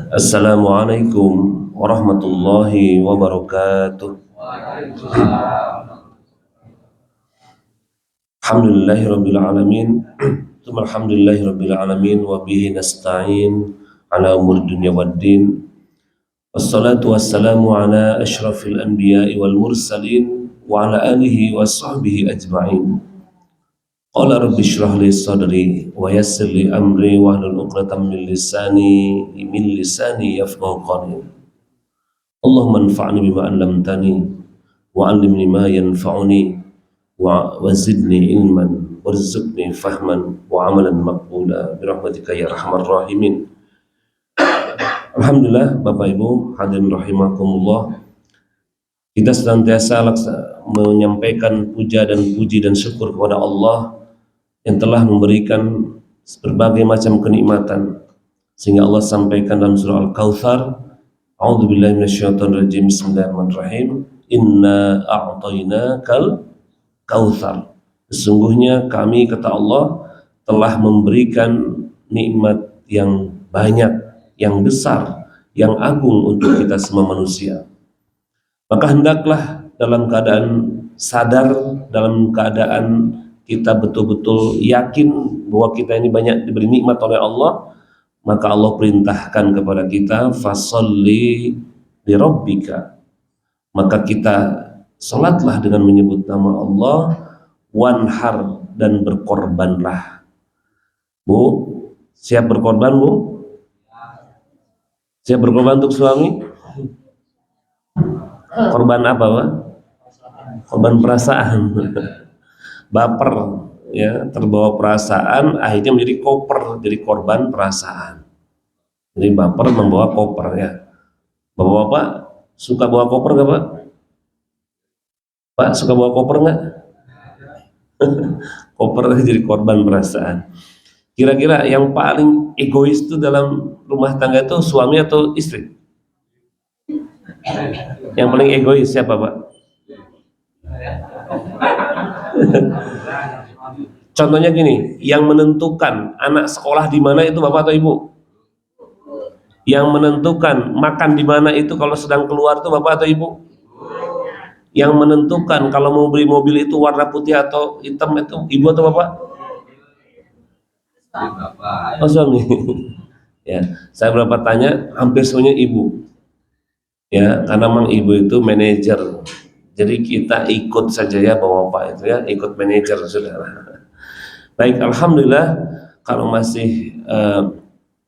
Assalamualaikum warahmatullahi wabarakatuh. Alhamdulillahirabbil alamin. Tsumma alhamdulillahirabbil alamin wa bihi nasta'in ala umuri dunya waddin. Wassalatu wassalamu ala asyrafil anbiya'i wal mursalin wa ala alihi wa sahbihi ajma'in. Qala rabbi shrah li sadri wa yassir li amri wa hlul 'uqdatam min lisani yafqahu qawli. Allahumma anfa'ni bima 'allamtani wa 'allimni ma yanfa'uni wa zidni ilman warzuqni fahman wa 'amalan maqbula bi rahmatika ya arhamar rahimin. Alhamdulillah, Bapak Ibu hadirin rahimakumullah, kita senantiasa menyampaikan puja dan puji dan syukur kepada Allah yang telah memberikan berbagai macam kenikmatan, sehingga Allah sampaikan dalam surah Al-Kautsar, a'udzubillahi minasyaitonir rajim, bismillahirrahmanirrahim, inna a'tainakal kautsar, sesungguhnya kami, kata Allah, telah memberikan nikmat yang banyak, yang besar, yang agung untuk kita semua manusia. Maka hendaklah dalam keadaan sadar, dalam keadaan kita betul-betul yakin bahwa kita ini banyak diberi nikmat oleh Allah, maka Allah perintahkan kepada kita, fasholli li rabbika, maka kita salatlah dengan menyebut nama Allah, wanhar, dan berkorbanlah. Bu, siap berkorban, Bu? Siap berkorban untuk suami? Korban apa, Pak? Korban perasaan. Baper, ya, terbawa perasaan, akhirnya menjadi koper, jadi korban perasaan. Jadi baper membawa koper, ya. Bapak-bapak suka bawa koper nggak, Pak? Pak suka bawa koper nggak? Koper jadi korban perasaan. Kira-kira yang paling egois itu dalam rumah tangga itu suami atau istri? Yang paling egois siapa, Pak? Contohnya gini, yang menentukan anak sekolah di mana itu bapak atau ibu? Yang menentukan makan di mana itu kalau sedang keluar itu bapak atau ibu? Yang menentukan kalau mau beli mobil itu warna putih atau hitam itu ibu atau bapak? Oh, suami. Ya, saya berapa tanya, hampir semuanya ibu. Ya, karena memang ibu itu manajer. Jadi kita ikut saja ya bapak-bapak itu, ya, ikut manajer sudah. Baik, alhamdulillah, kalau masih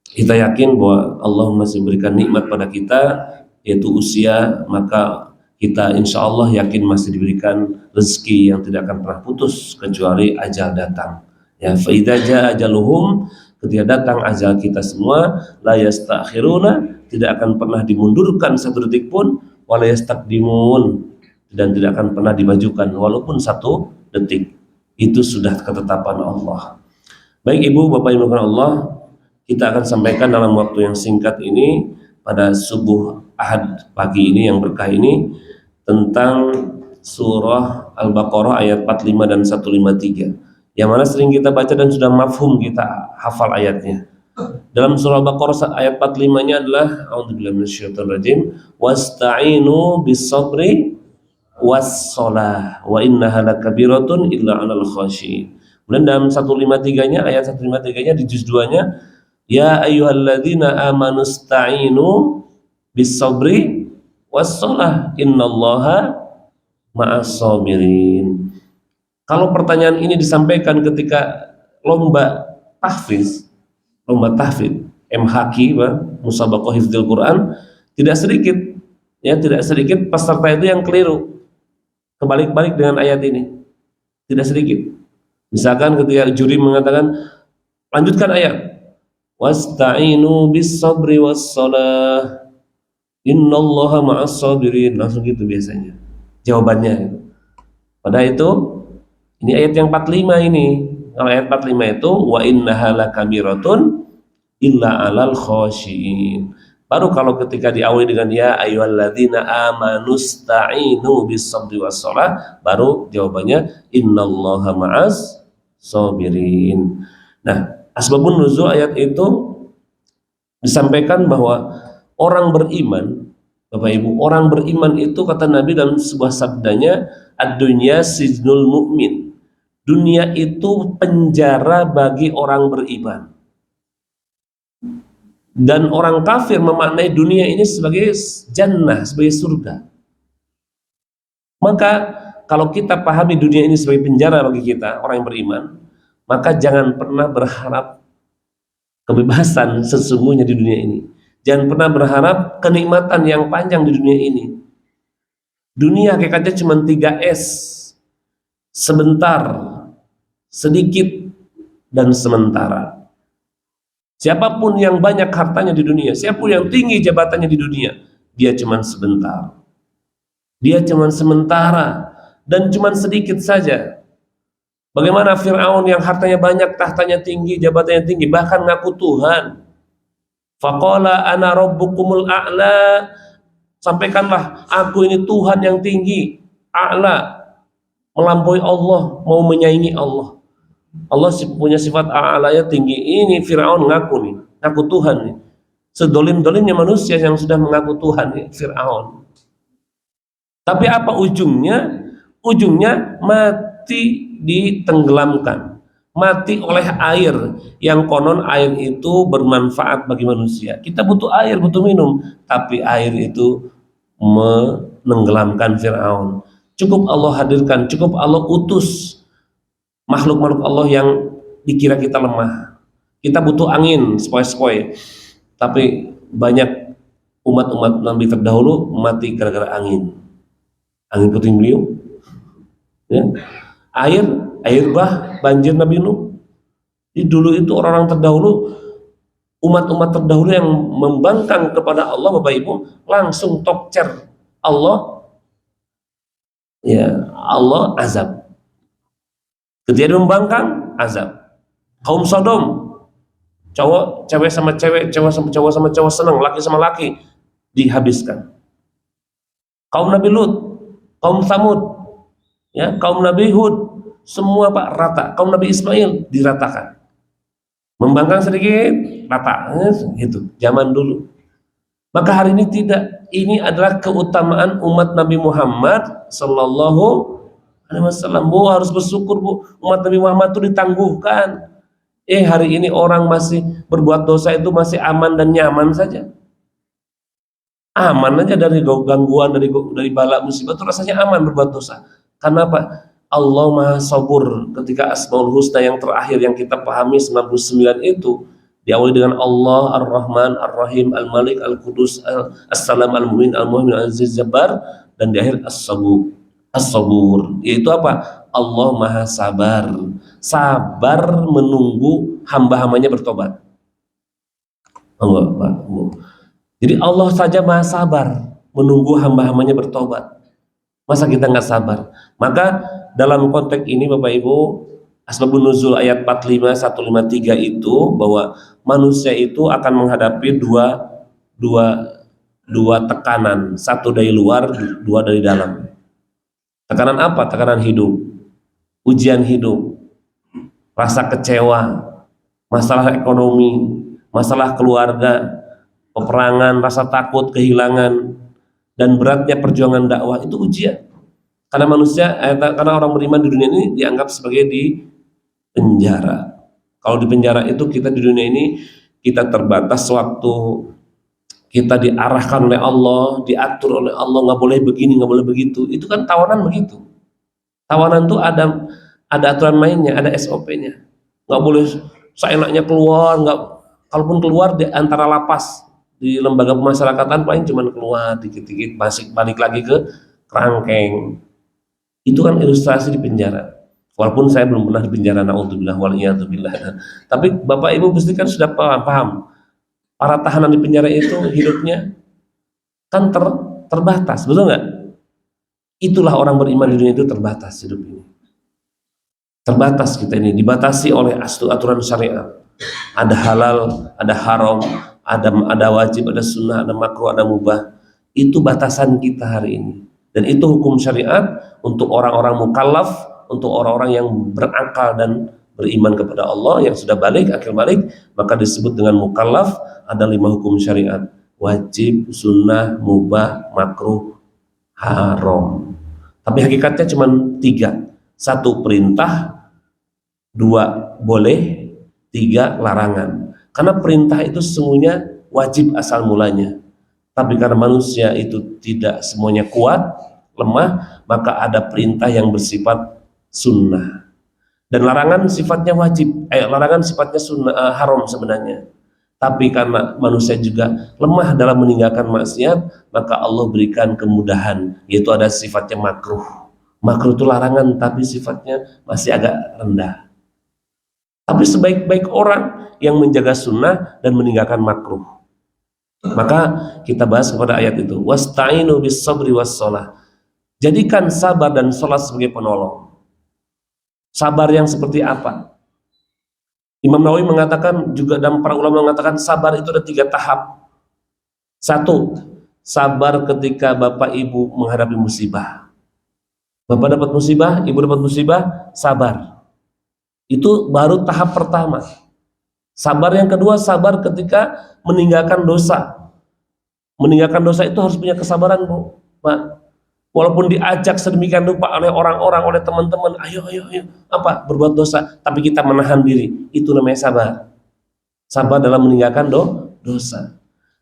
kita yakin bahwa Allah masih berikan nikmat pada kita, yaitu usia, maka kita insya Allah yakin masih diberikan rezeki yang tidak akan pernah putus kecuali ajal datang. Ya, fa idza jaa ajaluhum, ketika datang ajal kita semua, la yastakhiruna, tidak akan pernah dimundurkan satu detik pun, wala yastaqdimun, dan tidak akan pernah dimajukan walaupun satu detik. Itu sudah ketetapan Allah. Baik Ibu, Bapak, Ibu Allah, kita akan sampaikan dalam waktu yang singkat ini pada subuh Ahad pagi ini yang berkah ini tentang surah Al-Baqarah ayat 45 dan 153, yang mana sering kita baca dan sudah mafhum, kita hafal ayatnya. Dalam surah Al-Baqarah ayat 45-nya adalah a'udzubillahi minasyaitonirrajim, wasta'inu bis-sabri was-shalah wa innaha lakabiratun illa 'alal khashiyin. Kemudian dalam 153-nya, ayat 153-nya di juz 2-nya, ya ayyuhalladzina amanu sta'inu bis-sabri was-shalah innallaha ma'as-sabirin. Kalau pertanyaan ini disampaikan ketika lomba tahfiz, MHQ, Musabaqah Hifdzul Quran, tidak sedikit peserta itu yang keliru, kebalik-balik dengan ayat ini, tidak sedikit. Misalkan ketika juri mengatakan, lanjutkan ayat, wasta'inu bis-sabri was-shalah innallaha ma'as-sabirin, langsung gitu biasanya jawabannya. Padahal itu ini ayat yang 45 ini. Kalau ayat 45 itu wa innaha lakabiratun illa 'alal khashiyin. Baru kalau ketika diawali dengan ya ayyuhalladzina amanu sta'inu bis-sabri was-shalah, baru jawabannya innallaha ma'as sabirin. Nah, asbabun nuzul ayat itu disampaikan bahwa Orang beriman, Bapak Ibu, orang beriman itu kata Nabi dalam sebuah sabdanya, ad-dunya sijnul mu'min. Dunia itu penjara bagi orang beriman. Dan orang kafir memaknai dunia ini sebagai jannah, sebagai surga. Maka kalau kita pahami dunia ini sebagai penjara bagi kita, orang yang beriman, maka jangan pernah berharap kebebasan sesungguhnya di dunia ini. Jangan pernah berharap kenikmatan yang panjang di dunia ini. Dunia hakikatnya cuma 3S. Sebentar, sedikit, dan sementara. Siapapun yang banyak hartanya di dunia, siapapun yang tinggi jabatannya di dunia, dia cuma sebentar. Dia cuma sementara dan cuma sedikit saja. Bagaimana Fir'aun yang hartanya banyak, tahtanya tinggi, jabatannya tinggi, bahkan ngaku Tuhan. Faqala ana rabbukumul a'la, sampaikanlah aku ini Tuhan yang tinggi, a'la, melampaui Allah, mau menyaingi Allah. Allah punya sifat a'la ya tinggi. Ini Fir'aun ngaku nih, ngaku Tuhan nih. Sedolim-dolimnya manusia yang sudah mengaku Tuhan nih, Fir'aun. Tapi apa ujungnya? Ujungnya mati, ditenggelamkan, mati oleh air yang konon air itu bermanfaat bagi manusia. Kita butuh air, butuh minum, tapi air itu menenggelamkan Fir'aun. Cukup Allah hadirkan, cukup Allah utus makhluk-makhluk Allah yang dikira kita lemah. Kita butuh angin sepoi-sepoi, tapi banyak umat-umat Nabi terdahulu mati gara-gara angin puting beliung, ya. Air bah, banjir Nabi Nuh. Jadi dulu itu orang-orang terdahulu, umat-umat terdahulu yang membangkang kepada Allah, Bapak Ibu, langsung tokcer Allah, ya Allah azab. Ketika dia membangkang, azab. Kaum Sodom, cewek sama cewek, cowok sama cowok senang, laki sama laki, dihabiskan. Kaum Nabi Lut, kaum Tsamud, ya, kaum Nabi Hud, semua Pak rata. Kaum Nabi Ismail diratakan. Membangkang sedikit, rata, gitu. Zaman dulu. Maka hari ini tidak. Ini adalah keutamaan umat Nabi Muhammad Sallallahu Alaihi Wasallam. Bu, harus bersyukur, Bu. Umat Nabi Muhammad itu ditangguhkan. Hari ini orang masih berbuat dosa itu masih aman dan nyaman saja. Aman aja dari gangguan, dari bala musibah itu rasanya aman berbuat dosa. Karena apa? Allah Maha Sabur. Ketika Asmaul Husna yang terakhir yang kita pahami 99 itu diawali dengan Allah Ar-Rahman Ar-Rahim Al-Malik Al-Qudus As-Salam Al-Mu'min Al-Mu'min Al-Aziz Jabbar, dan di akhir As-Sabur, yaitu apa? Allah Maha Sabar. Sabar menunggu hamba-hambanya bertobat. Allah. Jadi Allah saja Maha Sabar menunggu hamba-hambanya bertobat. Masa kita nggak sabar? Maka dalam konteks ini Bapak Ibu, Asbabun Nuzul ayat 45 153 itu bahwa manusia itu akan menghadapi dua tekanan, satu dari luar, dua dari dalam. Tekanan apa? Tekanan hidup, ujian hidup, rasa kecewa, masalah ekonomi, masalah keluarga, peperangan, rasa takut, kehilangan, dan beratnya perjuangan dakwah itu ujian. Karena manusia, karena orang beriman di dunia ini dianggap sebagai di penjara. Kalau di penjara itu kita di dunia ini kita terbatas waktu, kita diarahkan oleh Allah, diatur oleh Allah, nggak boleh begini, nggak boleh begitu. Itu kan tawanan begitu. Tawanan tuh ada aturan mainnya, ada SOP-nya. Nggak boleh seenaknya keluar, nggak. Kalaupun keluar di antara lapas, di lembaga pemasyarakatan paling cuma keluar dikit-dikit, balik lagi ke kerangkeng. Itu kan ilustrasi di penjara. Walaupun saya belum pernah di penjara, naudzubillah waliyadzubillah. Tapi Bapak Ibu pasti kan sudah paham. Para tahanan di penjara itu hidupnya kan terbatas, betul nggak? Itulah orang beriman di dunia itu terbatas hidup ini. Terbatas kita ini, dibatasi oleh aturan syariat. Ada halal, ada haram, ada wajib, ada sunnah, ada makruh, ada mubah. Itu batasan kita hari ini. Dan itu hukum syariat untuk orang-orang mukallaf, untuk orang-orang yang berakal dan beriman kepada Allah, yang sudah balik, akhir balik, maka disebut dengan mukallaf. Ada 5 hukum syariat. wajib, sunnah, mubah, makruh, haram. Tapi hakikatnya cuma 3. 1 perintah, 2 boleh, 3 larangan. Karena perintah itu semuanya wajib asal mulanya. Tapi karena manusia itu tidak semuanya kuat, lemah, maka ada perintah yang bersifat sunnah. Dan larangan sifatnya wajib, larangan sifatnya sunnah, haram sebenarnya. Tapi karena manusia juga lemah dalam meninggalkan maksiat, maka Allah berikan kemudahan, yaitu ada sifatnya makruh. Makruh itu larangan, tapi sifatnya masih agak rendah. Tapi sebaik-baik orang yang menjaga sunnah dan meninggalkan makruh. Maka kita bahas kepada ayat itu, wasta'inu bis sabri was shalah. Jadikan sabar dan sholat sebagai penolong. Sabar yang seperti apa? Imam Nawawi mengatakan, juga dan para ulama mengatakan, sabar itu ada 3 tahap. 1, sabar ketika bapak ibu menghadapi musibah. Bapak dapat musibah, ibu dapat musibah, sabar. Itu baru tahap pertama. Sabar yang kedua, sabar ketika meninggalkan dosa. Meninggalkan dosa itu harus punya kesabaran, Bu, Pak. Walaupun diajak sedemikian rupa oleh orang-orang, oleh teman-teman, ayo, apa, berbuat dosa, tapi kita menahan diri, itu namanya sabar. Sabar dalam meninggalkan dosa.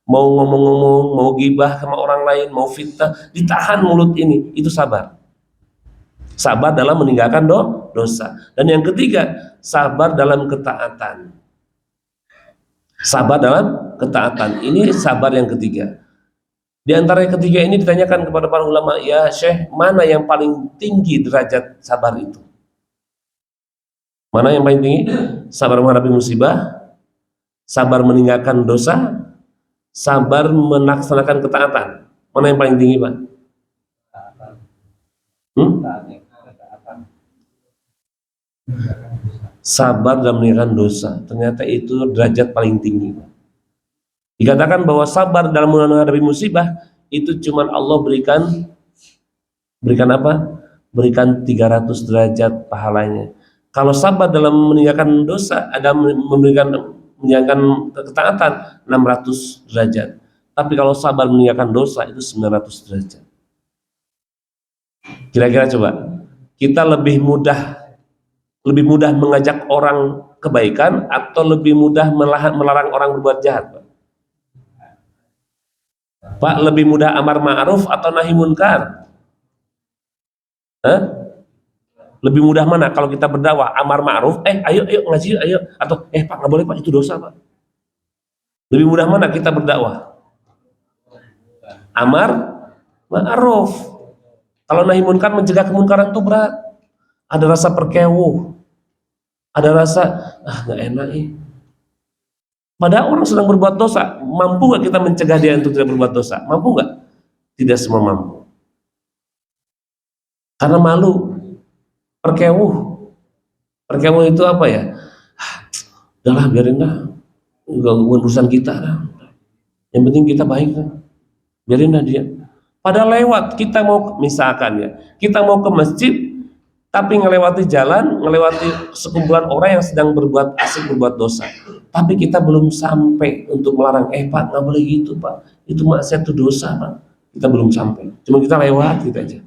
Mau ngomong-ngomong, mau gibah sama orang lain, mau fitnah, ditahan mulut ini, itu sabar. Sabar dalam meninggalkan dosa. Dan yang ketiga, sabar dalam ketaatan. Sabar dalam ketaatan. Ini sabar yang ketiga. Di antara yang ketiga ini ditanyakan kepada para ulama, ya Syekh, mana yang paling tinggi derajat sabar itu? Mana yang paling tinggi? Sabar menghadapi musibah, sabar meninggalkan dosa, sabar melaksanakan ketaatan. Mana yang paling tinggi, Pak? Sabar dan meninggalkan dosa. Ternyata itu derajat paling tinggi. Dikatakan bahwa sabar dalam menghadapi musibah itu cuma Allah berikan apa? Berikan 300 derajat pahalanya. Kalau sabar dalam meninggalkan dosa, ada meninggalkan ketaatan 600 derajat. Tapi kalau sabar meninggalkan dosa itu 900 derajat. Kira-kira coba, kita lebih mudah mengajak orang kebaikan atau lebih mudah melarang orang berbuat jahat, Pak? Pak, lebih mudah amar ma'ruf atau nahi munkar? Lebih mudah mana kalau kita berdakwah? Amar ma'ruf, ayo ngaji, ayo, atau Pak nggak boleh Pak, itu dosa Pak. Lebih mudah mana kita berdakwah? Amar ma'ruf. Kalau nahi munkar, mencegah kemunkaran itu berat. Ada rasa perkewuh, ada rasa nggak enak Padahal orang sedang berbuat dosa, mampu nggak kita mencegah dia untuk tidak berbuat dosa? Mampu nggak? Tidak semua mampu. Karena malu, perkewuh. Perkewuh itu apa ya? Udahlah, biarin lah, nggak urusan kita lah. Yang penting kita baik lah. Biarin lah dia. Padahal lewat, kita mau, misalkan ya, kita mau ke masjid, tapi ngelewati jalan, ngelewati sekumpulan orang yang sedang asik berbuat dosa. Tapi kita belum sampai untuk melarang, Pak nggak boleh gitu Pak, itu maksiat, itu dosa Pak. Kita belum sampai, cuma kita lewat gitu aja.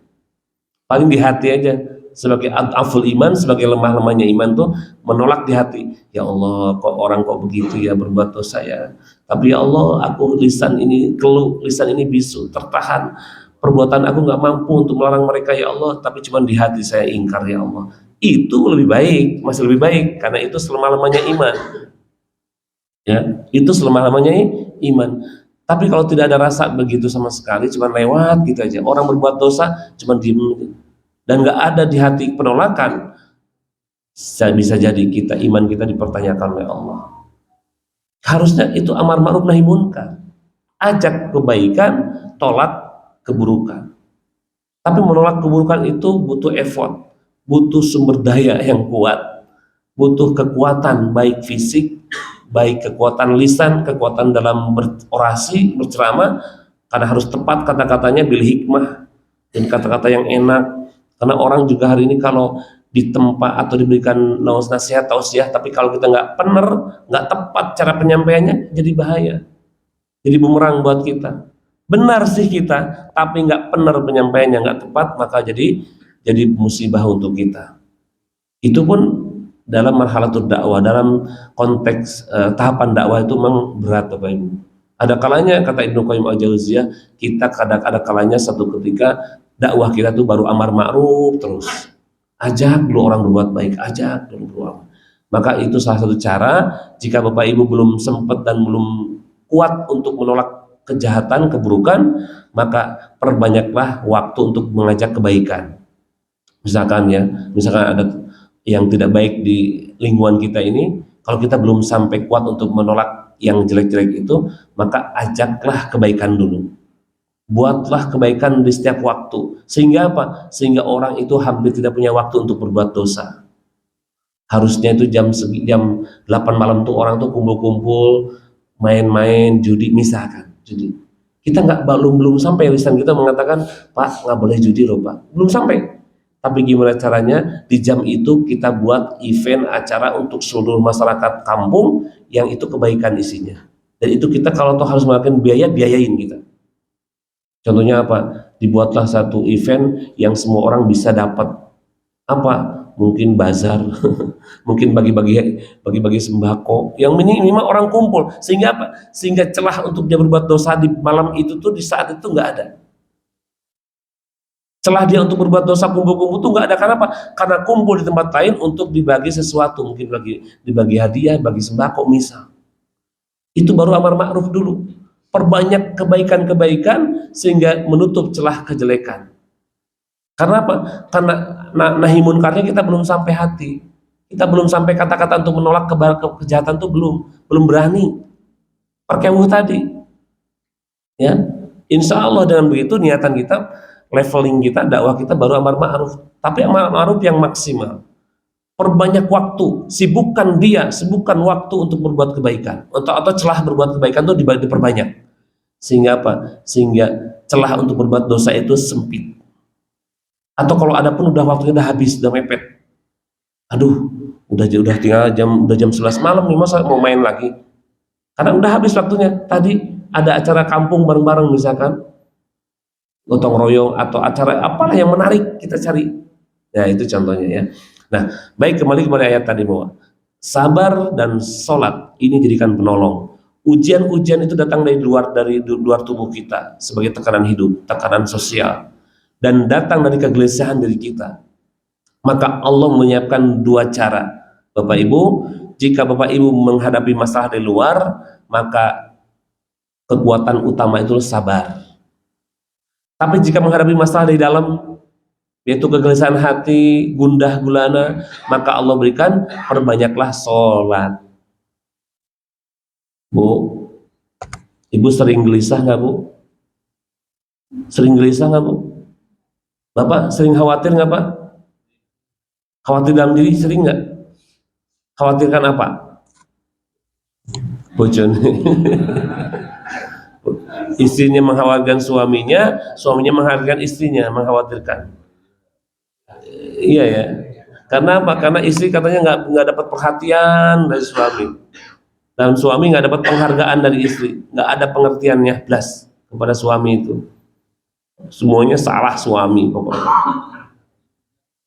Paling di hati aja, sebagai aful iman, sebagai lemah-lemahnya iman tuh menolak di hati. Ya Allah, kok orang kok begitu ya berbuat dosa ya. Tapi ya Allah, aku lisan ini keluh, lisan ini bisu, tertahan. Perbuatan aku nggak mampu untuk melarang mereka ya Allah, tapi cuma di hati saya ingkar ya Allah. Itu lebih baik, masih lebih baik, karena itu selemah-lemahnya iman. Ya, itu selemah-lemahnya iman. Tapi kalau tidak ada rasa begitu sama sekali, cuma lewat gitu aja. Orang berbuat dosa cuma diem dan nggak ada di hati penolakan, bisa jadi iman kita dipertanyakan oleh Allah. Harusnya itu amar ma'ruf nahi munkar, ajak kebaikan, tolak keburukan. Tapi menolak keburukan itu butuh effort, butuh sumber daya yang kuat, butuh kekuatan baik fisik, baik kekuatan lisan, kekuatan dalam berorasi, berceramah, karena harus tepat kata-katanya, bil hikmah, dan kata-kata yang enak. Karena orang juga hari ini kalau ditempa atau diberikan nasihat, tausiah, tapi kalau kita nggak benar, nggak tepat cara penyampaiannya, jadi bahaya. jadi bumerang buat kita. Benar sih kita, tapi nggak benar penyampaiannya, nggak tepat, maka jadi musibah untuk kita. Itu pun dalam marhalatul dakwah, dalam konteks tahapan dakwah itu memang berat, Bapak Ibu. Ada kalanya, kata Ibnu Qayyim al-Jauziyah, kita ada kalanya satu ketika dakwah kita tuh baru amar ma'ruf terus. Ajak dulu orang berbuat baik, ajak dulu berbuat. Maka itu salah satu cara jika Bapak Ibu belum sempat dan belum kuat untuk menolak kejahatan, keburukan, maka perbanyaklah waktu untuk mengajak kebaikan. Misalkan ya, misalkan ada yang tidak baik di lingkungan kita ini, kalau kita belum sampai kuat untuk menolak yang jelek-jelek itu, maka ajaklah kebaikan dulu. Buatlah kebaikan di setiap waktu. Sehingga apa? Sehingga orang itu hampir tidak punya waktu untuk berbuat dosa. Harusnya itu jam 8 malam tuh orang tuh kumpul-kumpul, main-main, judi, misalkan judi. Kita belum sampai lisan kita mengatakan, Pak, nggak boleh judi loh Pak. Belum sampai. Tapi gimana caranya di jam itu kita buat event acara untuk seluruh masyarakat kampung yang itu kebaikan isinya. Dan itu kita kalau toh harus melakukan biaya, biayain kita. Contohnya apa? Dibuatlah satu event yang semua orang bisa dapat apa? Mungkin bazar, mungkin bagi-bagi sembako. Yang minimal orang kumpul, sehingga apa? Sehingga celah untuk dia berbuat dosa di malam itu tuh di saat itu nggak ada. Celah dia untuk berbuat dosa kumpul-kumpul tuh nggak ada. Karena apa? Karena kumpul di tempat lain untuk dibagi sesuatu, mungkin dibagi hadiah, bagi sembako misal. Itu baru amar ma'ruf dulu. Perbanyak kebaikan-kebaikan sehingga menutup celah kejelekan. Karena apa? Karena nahi munkarnya kita belum sampai hati. Kita belum sampai kata-kata untuk menolak kejahatan tuh belum berani. Perkewuh tadi. Ya. Insya Allah dengan begitu niatan kita, leveling kita, dakwah kita baru amar ma'ruf. Tapi amar ma'ruf yang maksimal. Perbanyak waktu, sibukkan waktu untuk berbuat kebaikan. Atau celah berbuat kebaikan itu diperbanyak. Sehingga apa? Sehingga celah untuk berbuat dosa itu sempit. Atau kalau ada pun udah waktunya udah habis, udah mepet. Aduh, udah tinggal jam 11 malam nih, masa mau main lagi? Karena udah habis waktunya. Tadi ada acara kampung bareng-bareng misalkan, gotong royong atau acara apalah yang menarik kita cari. Nah, itu contohnya ya. Nah, baik, kembali kepada ayat tadi bahwa sabar dan sholat ini jadikan penolong. Ujian-ujian itu datang dari luar tubuh kita sebagai tekanan hidup, tekanan sosial, dan datang dari kegelisahan diri kita. Maka Allah menyiapkan dua cara. Bapak Ibu, jika Bapak Ibu menghadapi masalah dari luar, maka kekuatan utama itu sabar. Tapi jika menghadapi masalah dari dalam, yaitu kegelisahan hati, gundah gulana, maka Allah berikan perbanyaklah sholat. Bu, Ibu sering gelisah nggak Bu? Sering gelisah nggak Bu? Bapak sering khawatir nggak Pak? Khawatir dalam diri sering nggak? Khawatirkan apa? Bojon. Istrinya mengkhawatirkan suaminya, suaminya mengkhawatirkan istrinya, mengkhawatirkan. Iya ya. Karena apa? Karena istri katanya nggak dapat perhatian dari suami, dan suami nggak dapat penghargaan dari istri, nggak ada pengertiannya plus kepada suami itu. Semuanya salah suami pokoknya.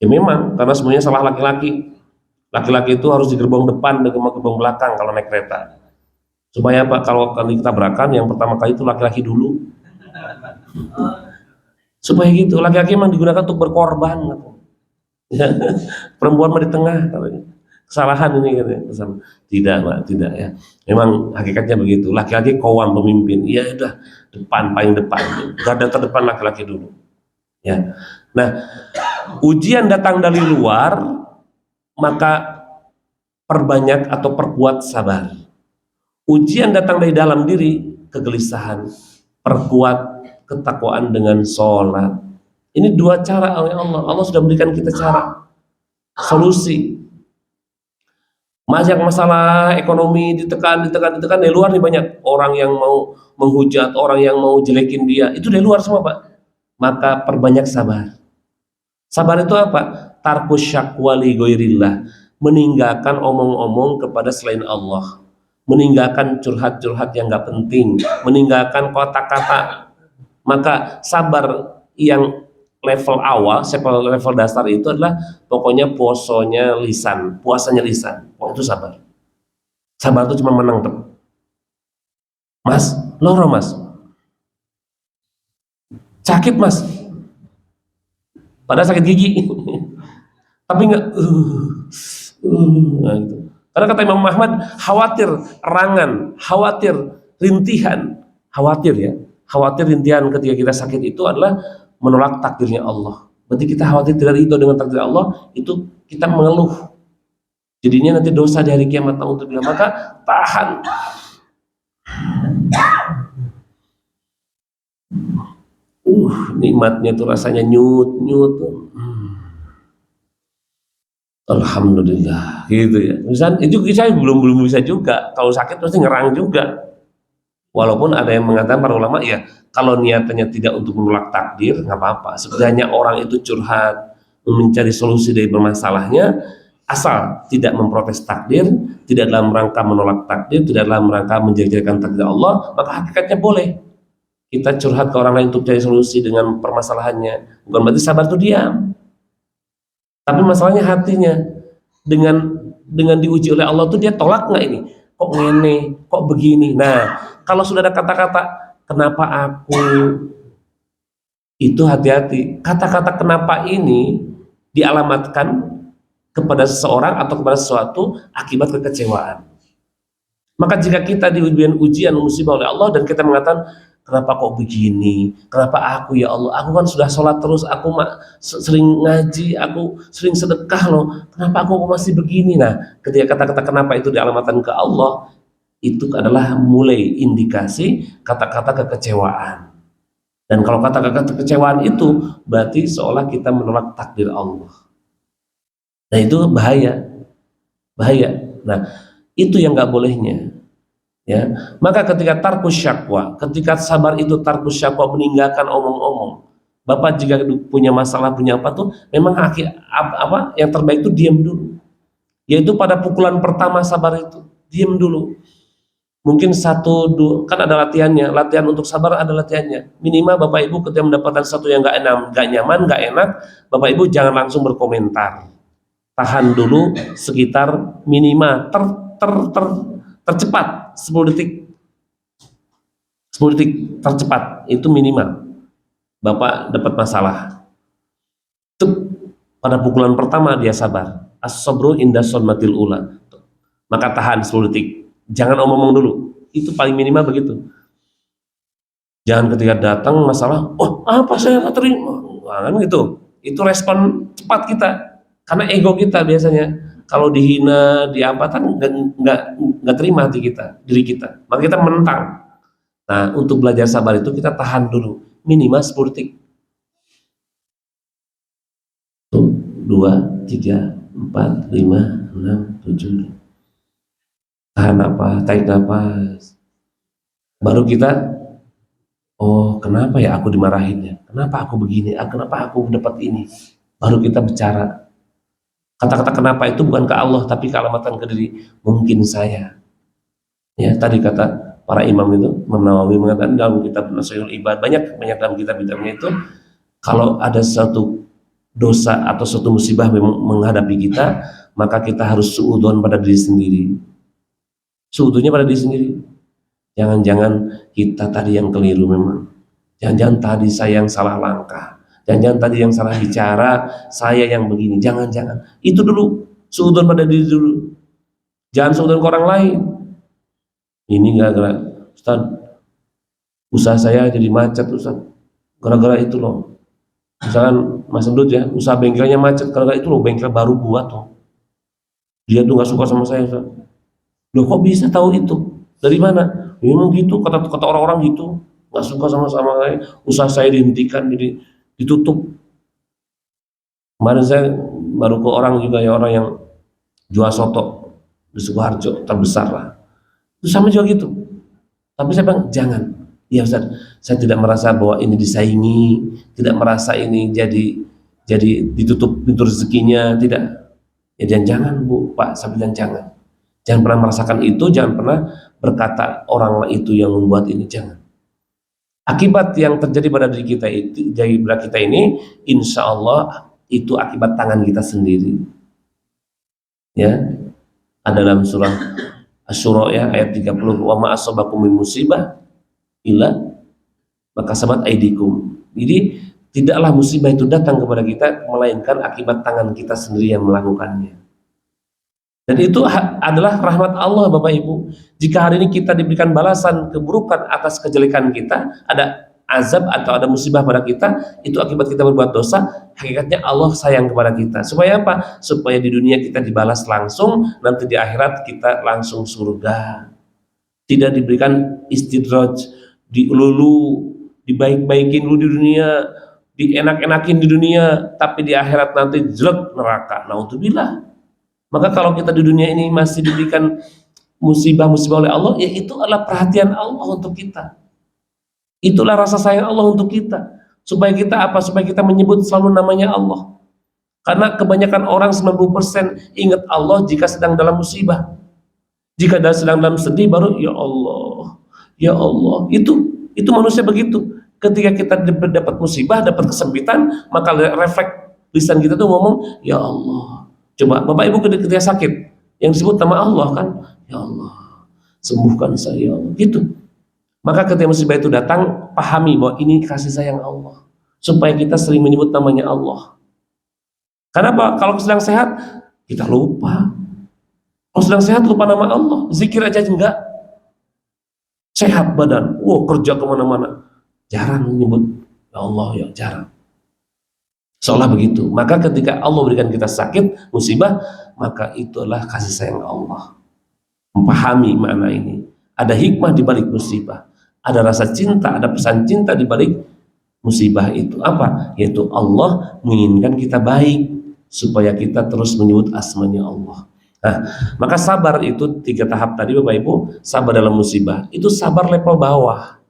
Ya memang, karena semuanya salah laki-laki. Laki-laki itu harus di gerbong depan dan gerbong belakang kalau naik kereta. Supaya apa? Kalau kita tabrakan, yang pertama kali itu laki-laki dulu. Supaya gitu, laki-laki memang digunakan untuk berkorban. Perempuan mah di tengah. Kesalahan ini katanya. Tidak Pak, tidak ya. Memang hakikatnya begitu. Laki-laki kawam pemimpin. Iya udah depan, paling depan. Garda terdepan laki-laki dulu. Ya. Nah, ujian datang dari luar, maka perbanyak atau perkuat sabar. Ujian datang dari dalam diri, kegelisahan, perkuat ketakwaan dengan sholat. Ini dua cara oleh Allah. Allah sudah berikan kita cara, solusi. Masalah ekonomi ditekan dari luar nih, banyak orang yang mau menghujat, orang yang mau jelekin dia, itu dari luar semua Pak. Maka perbanyak sabar. Sabar itu apa? Tarkus syakwa li ghairillah, meninggalkan omong-omong kepada selain Allah. meninggalkan curhat-curhat yang nggak penting, meninggalkan kata-kata. Maka sabar yang level awal, level dasar itu adalah pokoknya puasanya lisan, puasanya lisan. Oh, itu sabar. Sabar itu cuma menang, Mas, loro Mas, sakit Mas, padahal sakit gigi, tapi nggak. Nah, gitu. Karena kata Imam Ahmad, khawatir rangan, khawatir rintihan, khawatir ya, khawatir rintihan ketika kita sakit itu adalah menolak takdirnya Allah. Berarti kita khawatir tidak ridho dengan takdir Allah, itu kita mengeluh. Jadinya nanti dosa di hari kiamat. Maka tahan. Nikmatnya tuh rasanya nyut. Alhamdulillah, gitu ya. Misal itu saya belum bisa juga. Kalau sakit pasti ngerang juga. Walaupun ada yang mengatakan para ulama ya, kalau niatannya tidak untuk menolak takdir, nggak apa-apa. Sebenarnya orang itu curhat, mencari solusi dari bermasalahnya, asal tidak memprotes takdir, tidak dalam rangka menolak takdir, tidak dalam rangka menjelek-jelekan takdir Allah, maka hakikatnya boleh. Kita curhat ke orang lain untuk cari solusi dengan permasalahannya. Bukan berarti sabar itu diam. Tapi masalahnya hatinya, dengan diuji oleh Allah tuh dia tolak nggak ini? Kok ngene, kok begini? Nah, kalau sudah ada kata-kata kenapa aku, itu hati-hati. Kata-kata kenapa ini dialamatkan kepada seseorang atau kepada sesuatu akibat kekecewaan. Maka jika kita di ujian musibah oleh Allah dan kita mengatakan kenapa kok begini, kenapa aku ya Allah, aku kan sudah sholat terus, aku sering ngaji, aku sering sedekah loh, kenapa aku masih begini? Nah, ketika kata-kata kenapa itu dialamatkan ke Allah, itu adalah mulai indikasi kata-kata kekecewaan. Dan kalau kata-kata kekecewaan itu berarti seolah kita menolak takdir Allah. Nah, itu bahaya. Nah, itu yang nggak bolehnya. Ya, maka ketika tarkus syakwa, ketika sabar itu tarkus syakwa, meninggalkan omong-omong. Bapak jika punya masalah, punya apa tuh, memang apa yang terbaik itu diam dulu. Yaitu pada pukulan pertama sabar itu, diam dulu. Mungkin 1, 2, kan ada latihannya. Latihan untuk sabar ada latihannya. Minimal Bapak Ibu ketika mendapatkan sesuatu yang nggak nyaman, nggak enak, Bapak Ibu jangan langsung berkomentar. Tahan dulu sekitar minimal tercepat 10 detik tercepat itu minimal. Bapak dapat masalah tuh, pada pukulan pertama dia sabar, as-sabru inda sodmatil ula, maka tahan 10 detik, jangan omong-omong dulu, itu paling minimal begitu. Jangan ketika datang masalah, oh apa saya nggak terima, kan gitu. Itu respon cepat kita karena ego kita biasanya. Kalau dihina, diapa kan nggak terima diri kita, maka kita menentang. Nah, untuk belajar sabar itu kita tahan dulu, minimal 10 detik. 1, 2, 3, 4, 5, 6, 7. Tahan tarik nafas. Baru kita, oh kenapa ya aku dimarahinnya? Kenapa aku begini? Kenapa aku dapat ini? Baru kita bicara. Kata-kata kenapa itu bukan ke Allah, tapi kealamatan ke diri. Mungkin saya. Ya, tadi kata para imam itu, Imam Nawawi mengatakan dalam kitab Nasihatul Ibad, banyak dalam kitab-kitabnya itu, kalau ada suatu dosa atau suatu musibah menghadapi kita, maka kita harus suudzon pada diri sendiri. Suudzonnya pada diri sendiri. Jangan-jangan kita tadi yang keliru memang. Jangan-jangan tadi saya yang salah langkah. Jangan-jangan tadi yang salah bicara, saya yang begini. Jangan-jangan. Itu dulu, suudzon pada diri dulu. Jangan suudzon ke orang lain. Ini gara-gara Ustaz, usaha saya jadi macet Ustaz, gara-gara itu loh. Misalkan Mas Endut ya, usaha bengkelnya macet gara-gara itu loh, bengkel baru buat tuh. Dia tuh nggak suka sama saya Ustaz. Loh kok bisa tahu itu? Dari mana? Memang gitu, kata orang-orang gitu, nggak suka sama saya. Usaha saya dihentikan, jadi ditutup. Kemarin saya baru ke orang juga ya, orang yang jual soto di Sukoharjo, terbesar lah. Itu sama juga gitu. Tapi saya bilang jangan. Ya Ustaz, saya tidak merasa bahwa ini disaingi, tidak merasa ini jadi ditutup pintu rezekinya, tidak. Ya jangan Bu, Pak, saya bilang jangan. Jangan pernah merasakan itu, jangan pernah berkata orang itu yang membuat ini, jangan. Akibat yang terjadi pada diri kita itu, jadi pada kita ini, insya Allah itu akibat tangan kita sendiri. Ya, ada dalam surah Asy-Syura ya ayat 30, wa ma asabakum min musibah illa maka sabat aidikum. Jadi tidaklah musibah itu datang kepada kita melainkan akibat tangan kita sendiri yang melakukannya. Dan itu adalah rahmat Allah Bapak Ibu. Jika hari ini kita diberikan balasan keburukan atas kejelekan kita, ada azab atau ada musibah pada kita, itu akibat kita berbuat dosa, hakikatnya Allah sayang kepada kita. Supaya apa? Supaya di dunia kita dibalas langsung, nanti di akhirat kita langsung surga. Tidak diberikan istidraj, diululu, dibaik-baikin dulu di dunia, dienak-enakin di dunia, tapi di akhirat nanti jelek neraka. Naudzubillah. Maka kalau kita di dunia ini masih diberikan musibah-musibah oleh Allah, ya itu adalah perhatian Allah untuk kita. Itulah rasa sayang Allah untuk kita. Supaya kita apa? Supaya kita menyebut selalu namanya Allah. Karena kebanyakan orang 90% ingat Allah jika sedang dalam musibah. Jika sedang dalam sedih baru ya Allah, ya Allah. Itu manusia begitu. Ketika kita dapat musibah, dapat kesempitan, maka refleks lisan kita tuh ngomong ya Allah. Coba Bapak Ibu ketika sakit, yang disebut nama Allah kan, ya Allah, sembuhkan saya, ya Allah. Gitu. Maka ketika musibah itu datang, pahami bahwa ini kasih sayang Allah. Supaya kita sering menyebut namanya Allah. Karena apa? Kalau sedang sehat, kita lupa. Kalau sedang sehat lupa nama Allah. Zikir aja enggak. Sehat badan, kerja kemana-mana. Jarang menyebut ya Allah, ya jarang. Seolah begitu. Maka ketika Allah berikan kita sakit, musibah, maka itulah kasih sayang Allah. Memahami makna ini. Ada hikmah di balik musibah. Ada rasa cinta, ada pesan cinta di balik musibah itu. Apa? Yaitu Allah menginginkan kita baik supaya kita terus menyebut asmanya Allah. Nah, maka sabar itu 3 tahap tadi Bapak Ibu. Sabar dalam musibah itu sabar level bawah.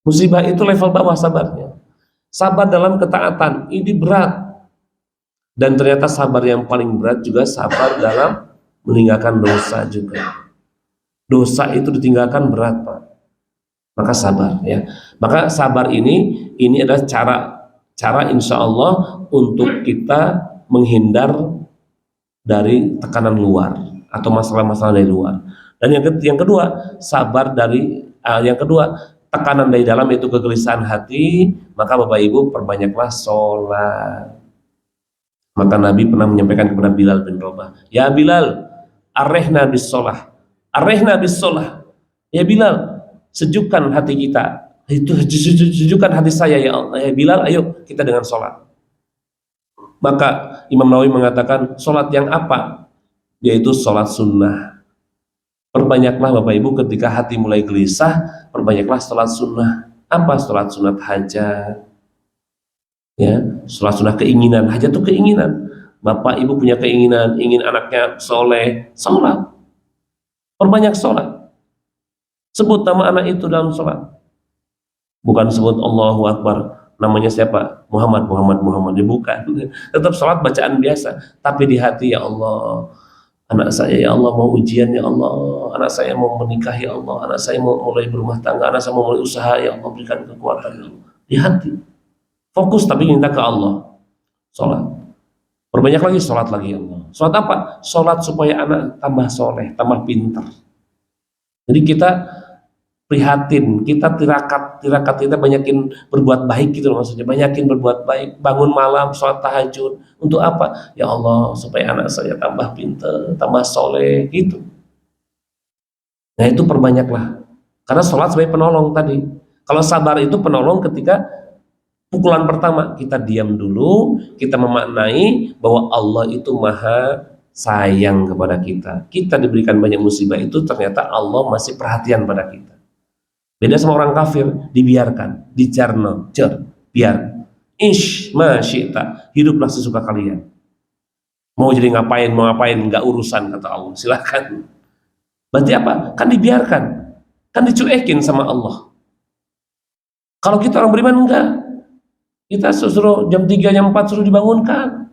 Musibah itu level bawah sabarnya. Sabar dalam ketaatan ini berat. Dan ternyata sabar yang paling berat juga sabar dalam meninggalkan dosa juga. Dosa itu ditinggalkan berat, Pak. Maka sabar ya. Maka sabar ini adalah cara insya Allah untuk kita menghindar dari tekanan luar atau masalah-masalah dari luar. Dan yang kedua, sabar dari yang kedua, tekanan dari dalam itu kegelisahan hati. Maka Bapak Ibu perbanyaklah sholat. Maka Nabi pernah menyampaikan kepada Bilal bin Rabah, ya Bilal, arrehna bis sholah, arrehna bis sholah. Ya Bilal, sejukkan hati kita, itu sejukkan hati saya ya Allah. Ya Bilal, ayo kita dengan sholat. Maka Imam Nawawi mengatakan sholat yang apa? Yaitu sholat sunnah. Perbanyaklah Bapak Ibu ketika hati mulai gelisah, perbanyaklah sholat sunnah. Apa sholat sunat hajat? Ya, sholat sunnah keinginan. Hajat itu keinginan. Bapak Ibu punya keinginan, ingin anaknya soleh, sholat. Perbanyak sholat. Sebut nama anak itu dalam sholat. Bukan sebut Allahu Akbar. Namanya siapa? Muhammad. Ya bukan. Tetap sholat bacaan biasa. Tapi di hati, ya Allah, anak saya ya Allah mau ujian ya Allah, anak saya mau menikah ya Allah, anak saya mau mulai berumah tangga, anak saya mau mulai usaha ya Allah, berikan kekuatan ya Allah. Di hati fokus tapi minta ke Allah. Sholat, perbanyak lagi sholat lagi ya Allah. Sholat apa? Sholat supaya anak tambah soleh, tambah pintar. Jadi kita prihatin, kita tirakat kita banyakin berbuat baik gitu loh, maksudnya banyakin berbuat baik, bangun malam, sholat tahajud. Untuk apa? Ya Allah, supaya anak saya tambah pintar, tambah soleh, gitu. Nah itu perbanyaklah. Karena sholat sebagai penolong tadi. Kalau sabar itu penolong ketika pukulan pertama, kita diam dulu, kita memaknai bahwa Allah itu maha sayang kepada kita. Kita diberikan banyak musibah itu, ternyata Allah masih perhatian pada kita. Beda sama orang kafir, dibiarkan, dijarno, biar. Masyita, hiduplah sesuka kalian. Mau jadi ngapain, nggak urusan kata Allah, silakan. Berarti apa? Kan dibiarkan, kan dicuekin sama Allah. Kalau kita orang beriman enggak, kita suruh jam 3, jam 4 suruh dibangunkan.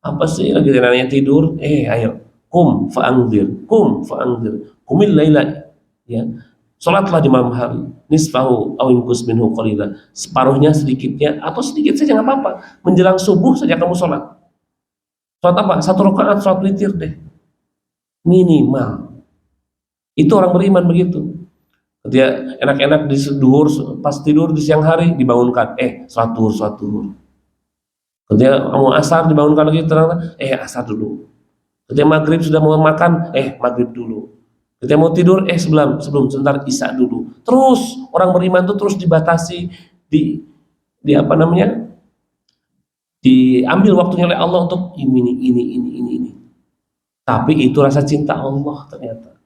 Apa sih lagi neneknya tidur? Ayo, kum fa'angdir, kumil laila, ya, sholatlah di malam hari, nisfahu aw inqus minhu qalila, separuhnya sedikitnya atau sedikit saja nggak apa-apa, menjelang subuh saja kamu sholat. Sholat apa? 1 rakaat sholat witir deh, minimal. Itu orang beriman begitu. Dia enak-enak di duhur, pas tidur di siang hari dibangunkan, sholat duhur. Ketika mau asar dibangunkan lagi, terang, asar dulu. Ketika maghrib sudah mau makan, maghrib dulu. Ketika mau tidur, sebelum sebentar isya dulu. Terus orang beriman itu terus dibatasi, di apa namanya, diambil waktunya oleh Allah untuk ini. Tapi itu rasa cinta Allah ternyata.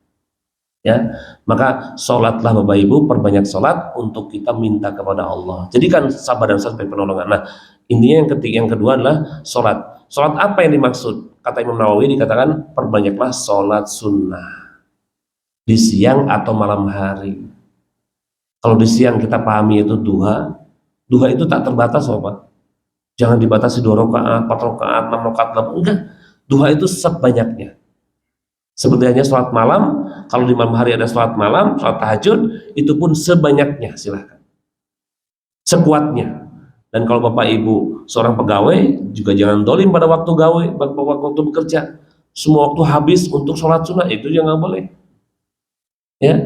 Ya, maka sholatlah Bapak Ibu, perbanyak sholat untuk kita minta kepada Allah. Jadikan sabar dan sabar penolongan. Nah, intinya yang kedua adalah sholat. Sholat apa yang dimaksud? Kata Imam Nawawi dikatakan perbanyaklah sholat sunnah di siang atau malam hari. Kalau di siang kita pahami itu duha itu tak terbatas Bapak. Jangan dibatasi 2 rakaat, 4 rakaat, 6 rakaat, enggak. Duha itu sebanyaknya. Seperti hanya sholat malam, kalau di malam hari ada sholat malam, sholat tahajud, itu pun sebanyaknya, silahkan, sekuatnya. Dan kalau Bapak Ibu seorang pegawai, juga jangan dolim pada waktu gawe, waktu bekerja. Semua waktu habis untuk sholat sunnah, itu jangan boleh. Ya,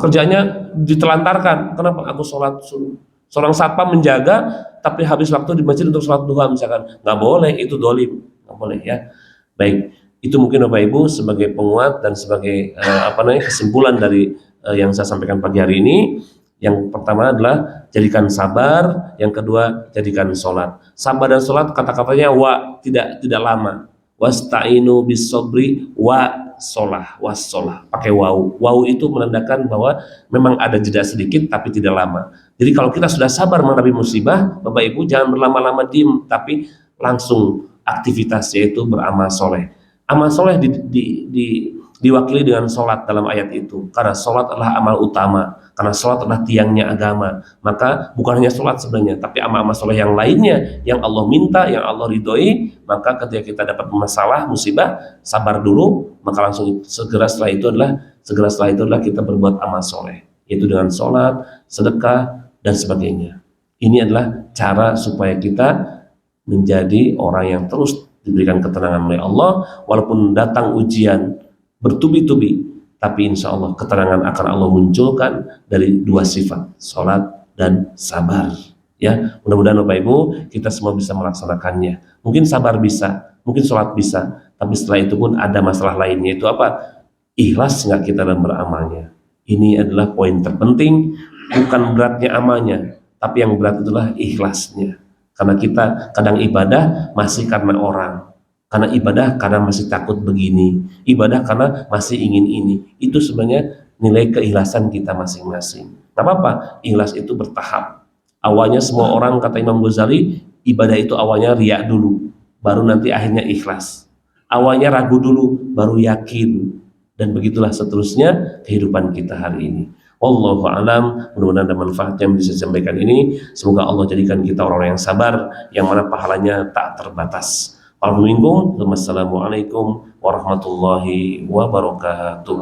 pekerjaannya ditelantarkan. Kenapa? Aku sholat sunnah. Seorang satpam menjaga, tapi habis waktu di masjid untuk sholat duha misalkan, nggak boleh, itu dolim, nggak boleh ya. Baik. Itu mungkin Bapak Ibu sebagai penguat dan sebagai kesimpulan dari yang saya sampaikan pagi hari ini. Yang pertama adalah jadikan sabar, yang kedua jadikan sholat. Sabar dan sholat kata-katanya tidak lama. Wasta'inu bis sobri wassolah, pakai waw. Waw itu menandakan bahwa memang ada jeda sedikit tapi tidak lama. Jadi kalau kita sudah sabar menghadapi musibah, Bapak Ibu jangan berlama-lama diem, tapi langsung aktivitasnya itu beramal soleh. Amal soleh diwakili dengan sholat dalam ayat itu, karena sholat adalah amal utama, karena sholat adalah tiangnya agama. Maka bukan hanya sholat sebenarnya, tapi amal-amal soleh yang lainnya yang Allah minta, yang Allah ridhoi. Maka ketika kita dapat masalah, musibah, sabar dulu, maka langsung segera setelah itu adalah kita berbuat amal soleh, yaitu dengan sholat, sedekah, dan sebagainya. Ini adalah cara supaya kita menjadi orang yang terus diberikan ketenangan oleh Allah, walaupun datang ujian bertubi-tubi, tapi insya Allah ketenangan akan Allah munculkan dari 2 sifat, sholat dan sabar. Ya, mudah-mudahan Bapak Ibu kita semua bisa melaksanakannya. Mungkin sabar bisa, mungkin sholat bisa, tapi setelah itu pun ada masalah lainnya, itu apa? Ikhlas nggak kita dalam beramalnya. Ini adalah poin terpenting, bukan beratnya amalnya, tapi yang berat itulah ikhlasnya. Karena kita kadang ibadah masih karena orang, karena ibadah karena masih takut begini, ibadah karena masih ingin ini. Itu sebenarnya nilai keikhlasan kita masing-masing. Gak apa-apa, ikhlas itu bertahap. Awalnya semua orang, kata Imam Ghazali, ibadah itu awalnya riya dulu, baru nanti akhirnya ikhlas. Awalnya ragu dulu, baru yakin. Dan begitulah seterusnya kehidupan kita hari ini. Wallahu a'lam, mudah-mudahan ada manfaat yang bisa disampaikan ini. Semoga Allah jadikan kita orang yang sabar, yang mana pahalanya tak terbatas. Assalamualaikum warahmatullahi wabarakatuh.